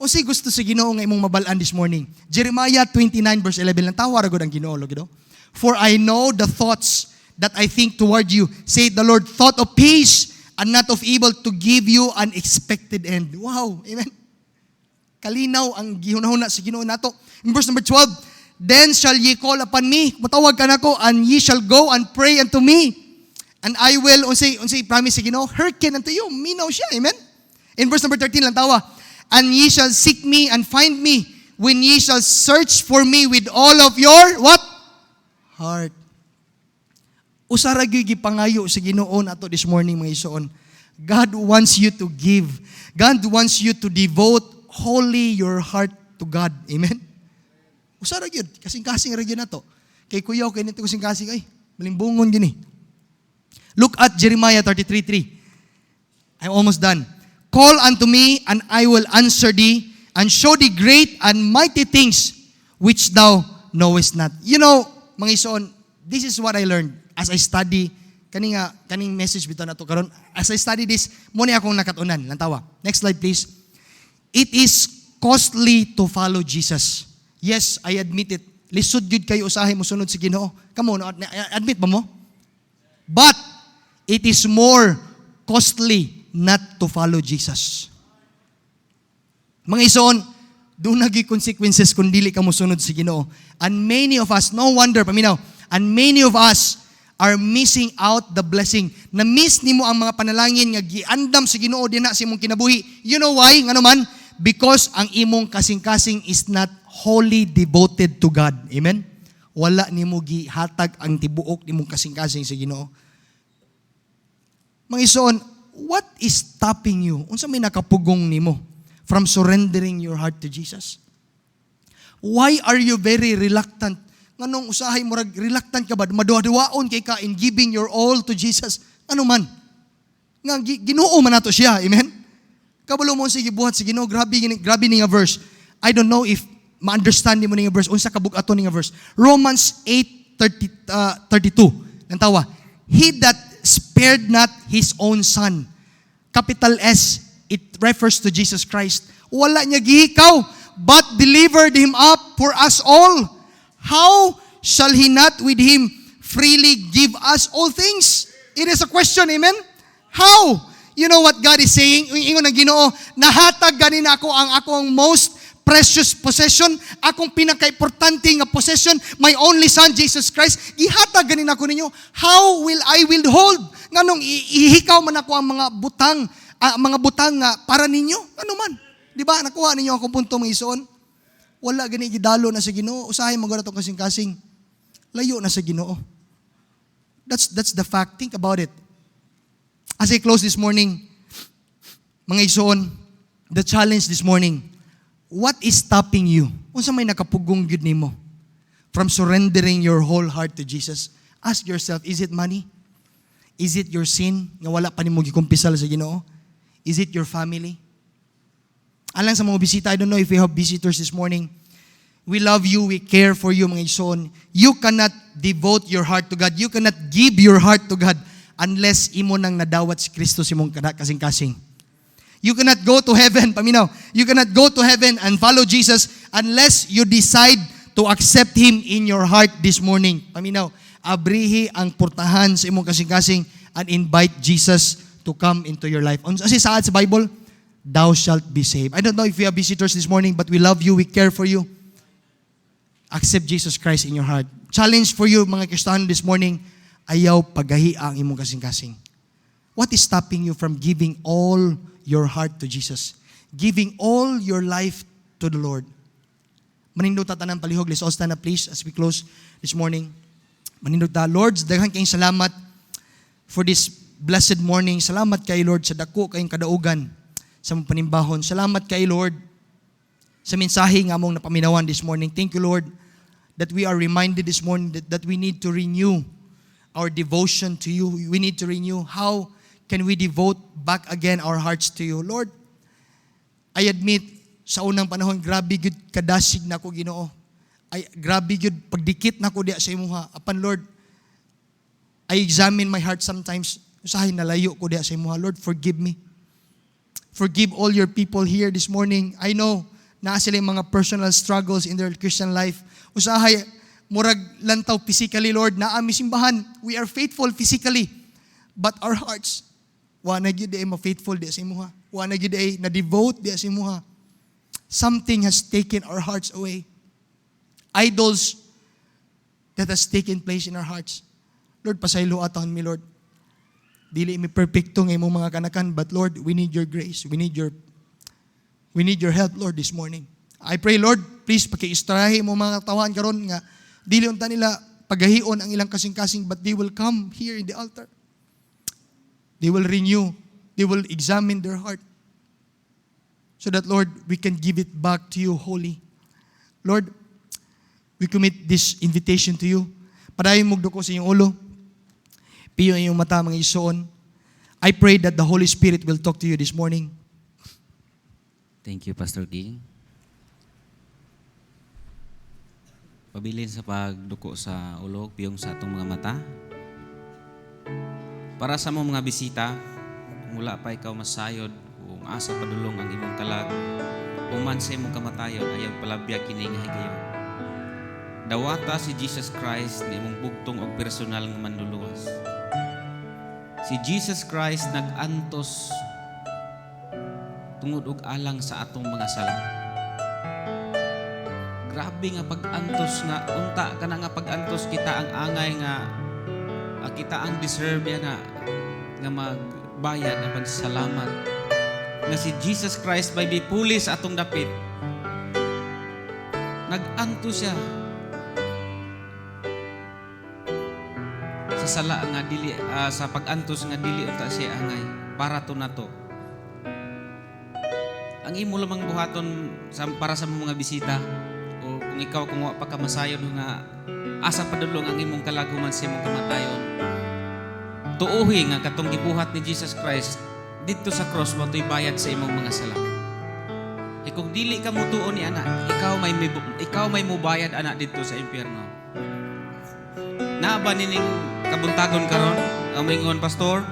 A: unsay gusto sa Ginoo nga imong mabalaan this morning? Jeremiah 29 verse 11 lang tawa ra gud ang Ginoo, Lord. For I know the thoughts that I think toward you, said the Lord, thought of peace and not of evil, to give you an expected end. Wow, amen. Kalinaw ang gihunahuna sa Ginoo nato. In verse number 12, then shall ye call upon me, matawag ka nako, and ye shall go and pray unto me, and I will, unsay promise sa Ginoo, hearken unto you. Minaw siya, amen. In verse number 13 lang tawa, and ye shall seek me and find me when ye shall search for me with all of your, what? Heart. Usara gyud gipangayo sa Ginoo nato this morning mga isuon. God wants you to give. God wants you to devote wholly your heart to God. Amen. Usara gyud, kasing-kasing ra gyud nato. Kay kuyaw kay nito kasing-kasing ay malimbungon gini. Look at Jeremiah 33:3. I'm almost done. Call unto me, and I will answer thee, and show thee great and mighty things which thou knowest not. You know, mga isuon, this is what I learned as I study kaning message bitaw nato karon. As I study this, muna akong nakatunan. Lantawa. Next slide please. It is costly to follow Jesus. Yes, I admit it. Lisod gyud kayo usahay mo sunod sa Ginoo. Come on, admit ba mo? But it is more costly not to follow Jesus. Mga ison, doon naging consequences kung dili ka mo sunod sa Ginoo. And many of us, no wonder, paminaw, and many of us are missing out the blessing. Na-miss nimo ang mga panalangin nga giandam sa Ginoo dinha sa imong kinabuhi. You know why? Nga naman, because ang imong kasing-kasing is not wholly devoted to God. Amen? Wala nimo gihatag ang tibuok nimong kasing-kasing sa Ginoo. Mga ison, what is stopping you? Unsa may nakapugong nimo from surrendering your heart to Jesus? Why are you very reluctant? Nganong usahay mo reluctant ka ba? Maduwa-duwaon kay ka in giving your all to Jesus. Ano man? Nga Ginoo man nato siya. Amen? Kabalo mo sige buhat sa Ginoo, grabe ni nga verse. I don't know if ma-understand mo ni nga verse. Unsa kabug-aton ni nga verse? Romans 8:32. Nantawa, he that spared not his own son. Capital S, it refers to Jesus Christ. Wala niya gihikaw, but delivered him up for us all. How shall he not with him freely give us all things? It is a question, amen? How? You know what God is saying? Ingon ang Ginoo, nahatag ganin ako ang akong most precious possession, akong pinaka-importante nga possession, my only son, Jesus Christ, gihatag ganin ako ninyo. How will I withhold? Nganong ihikaw man ako ang mga butang nga para ninyo? Ano man? Di ba? Nakuha ninyo akong punto mga ison? Wala gani gidalo na sa Ginoo. Usahay magura itong kasing-kasing. Layo na sa Ginoo. That's the fact. Think about it. As I close this morning, mga ison, the challenge this morning, what is stopping you? Unsa may nakapugong gyud nimo from surrendering your whole heart to Jesus? Ask yourself, is it money? Is it your sin nga wala pa nimo gikumpisal sa Ginoo? Is it your family? Alang sa mga bisita, I don't know if we have visitors this morning. We love you, we care for you mga ison. You cannot devote your heart to God. You cannot give your heart to God unless imo nang nadawat si Kristo sa imong kasing-kasing. You cannot go to heaven, paminaw. You cannot go to heaven and follow Jesus unless you decide to accept Him in your heart this morning. Paminaw, abrihi ang portahan sa imong kasing-kasing and invite Jesus to come into your life. Kasi saad sa Bible, thou shalt be saved. I don't know if we have visitors this morning, but we love you, we care for you. Accept Jesus Christ in your heart. Challenge for you, mga Kristiyano this morning, ayaw pagahi ang imong kasing-kasing. What is stopping you from giving all your heart to Jesus? Giving all your life to the Lord. Manindot ta tanang palihog. Let's all stand up please as we close this morning. Manindot ta, Lord, daghan kayong salamat for this blessed morning. Salamat kay Lord sa dako kayong kadaugan sa mong panimbahon. Salamat kay Lord sa mensahe nga mong napaminawan this morning. Thank you, Lord, that we are reminded this morning that we need to renew our devotion to you. We need to renew how can we devote back again our hearts to you. Lord, I admit, sa unang panahon, grabe gud kadasig na ko Ginoo. Ay, grabe gud pagdikit na ko diya sa imuha. Apan Lord, I examine my heart sometimes. Usahay nalayo ko diya sa imuha. Lord, forgive me. Forgive all your people here this morning. I know na sila yung mga personal struggles in their Christian life. Usahay, murag lantaw physically, Lord, na aming simbahan. We are faithful physically. But our hearts, wa na gyud ay ma-faithful di sa imuha. Wa na gyud ay na-devote di sa imuha. Something has taken our hearts away. Idols that has taken place in our hearts. Lord, pasaylo aton mi, Lord. Dili mi perfecto ng imong mga kanakan, but Lord, we need your grace. We need your help, Lord, this morning. I pray, Lord, please paki-istrahi mo mga tawan karon nga dili unta nila pagahion ang ilang kasing-kasing, but they will come here in the altar. They will renew. They will examine their heart. So that, Lord, we can give it back to you wholly. Lord, we commit this invitation to you. Padayon mugdo ko sa inyong ulo. Piyo iyong mata mga isuon. I pray that the Holy Spirit will talk to you this morning.
B: Thank you, Pastor King. Pabilin sa pagduko sa ulo, piyong sa atong mga mata. Para sa mga bisita, mula pa ikaw masayod, kung asa padulong ang imong kalag, kung man sa imong kamatayon, ayaw palabya kining higayon. Dawata si Jesus Christ ni imong bugtong og personal nga manluluwas. Si Jesus Christ nag-antos tungod og alang sa atong mga sala. Grabe nga pag-antos nga unta kana nga pag-antos kita ang angay nga kita ang deserve ya nga magbayad ng pagsalamat. Nga si Jesus Christ may bipuli sa atong dapit. Nag-antos siya sa sala nga dili sa pag-antos nga dili unta siya angay para to nato. Ang imo lamang buhaton para sa mga bisita o kung ikaw kung wa pa ka masayon nga asa padulong ang imong kalaguman sa imong kamatayon. Tuuhi nga katong gibuhat ni Jesus Christ dito sa cross mo to'y bayad sa imong mga sala. E kung dili ka mo tuon ni ana, ikaw may mubayad ana dito sa impyerno. Naa ba nining kabuntagon karon ang mingon pastor?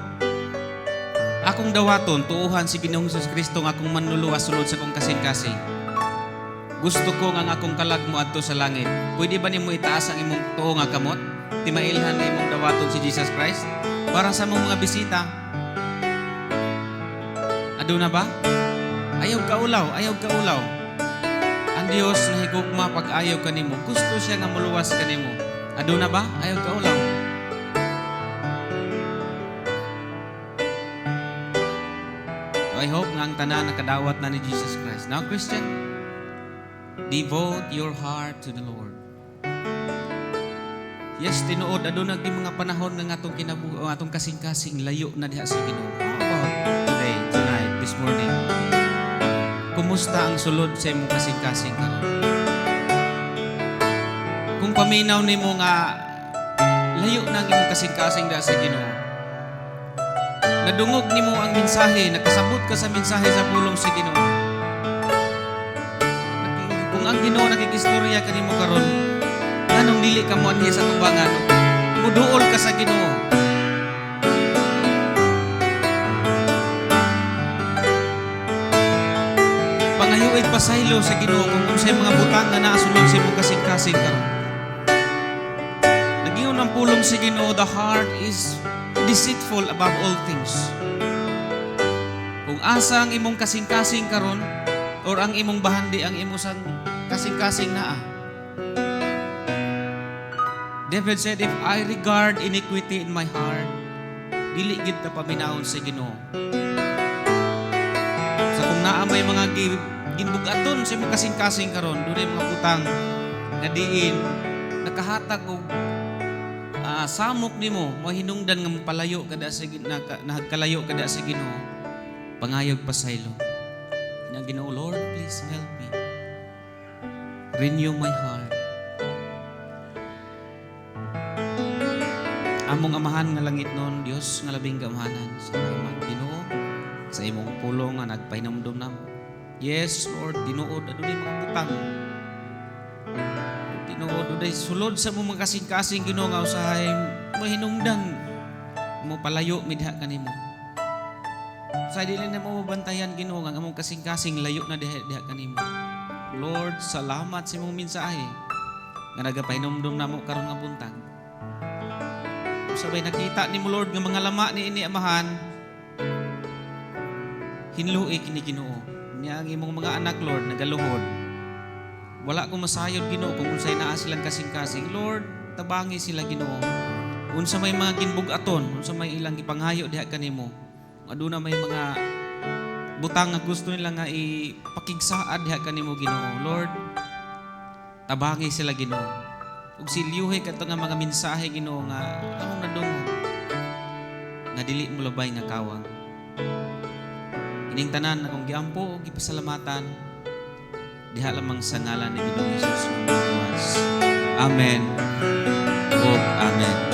B: Akong dawaton tuuhan si Ginoong Hesus Kristo nga akong manluluwas sulod sa akong kasing-kasing. Gusto ko nga akong kalag mo adto sa langit. Pwede ba nimo itaas ang imong tuo nga kamot? Ti mailhan na imong dawaton si Jesus Christ para sa mga bisita. Aduna ba? Ayaw ka ulaw. Dios na higugma pag-ayaw kanimo. Gusto siya nga muluwas kanimo. Aduna ba? Ayaw ka ulam. I hope nga ang tanan nakadawat na ni Jesus Christ. Now, Christian, devote your heart to the Lord. Yes, tinuod aduna gi mga panahon nga atong atong kasing-kasing layo na diha sa Ginoo. How about today, tonight, this morning? Kumusta ang sulod sa imong kasing-kasing karon? Kung paminaw nimo nga layo na ang imong kasing-kasing diha sa Ginoo. Nadungog nimo ang mensahe, nakasabot ka sa mensahe sa pulong sa Ginoo. Kung ang Ginoo nakikistorya kanimo karon, anong dili ka mo anhi sa tubangan, muduol ka sa Ginoo. Pangayuid pasaylo sa Ginoo kung unsay mga butang nga naasulod sa imong kasing-kasing karon. Nagingon ang pulong sa Ginoo, the heart is deceitful above all things. Kung asa ang imong kasing-kasing karon or ang imong bahandi ang imong kasing-kasing naa. David said, if I regard iniquity in my heart, dili gid ta paminaon sa Ginoo. So kung naa may mga ginbugaton sa imong kasing-kasing karon, dunay mga butang nga diin nakahatag og samok nimo mahinungdan nga mapalayo kada sa nagkalayo kada sa Ginoo. Pangayog pasaylo. Ang Ginoo, Lord, please help me. Renew my heart. Among amahan nga langit noon, Dios nga labing gamhanan. Salamat Ginoo sa imong pulong nga nagpahinumdum namo. Yes, Lord, tinuod adunay mga butang. Tinuod adunay sulod sa imong mga kasing-kasing Ginoo nga usahay mahinungdan mo palayo midha kanimo. Sa dili na mo mabantayan Ginoo nga among kasing-kasing layo na diha kanimo. Lord, salamat sa imong mensahe nga nagapahinumdum namo karon nga buntag. Sabay nakita ni mo Lord nga mga lama ni ini amahan, hinluoy kini Ginoo. Niya ang imong mga anak Lord nagaluhod. Wala ko masayod Ginoo kung unsay naa silang kasing-kasing. Lord, tabangi sila Ginoo. Unsa may mga ginbugaton, unsa may ilang ipanghayo diha kanimo. Aduna may mga butang nga gusto nila nga ipakigsaad diha kanimo Ginoo. Lord, tabangi sila Ginoo. Ug silyuhay kadto nga mga mensahe Ginoo nga among nadungog nga dili mo labay nga kawang. Ining tanan akong giampo ug gipasalamatan diha lamang sa ngalan ni Ginoong Hesus. Amen. O amen.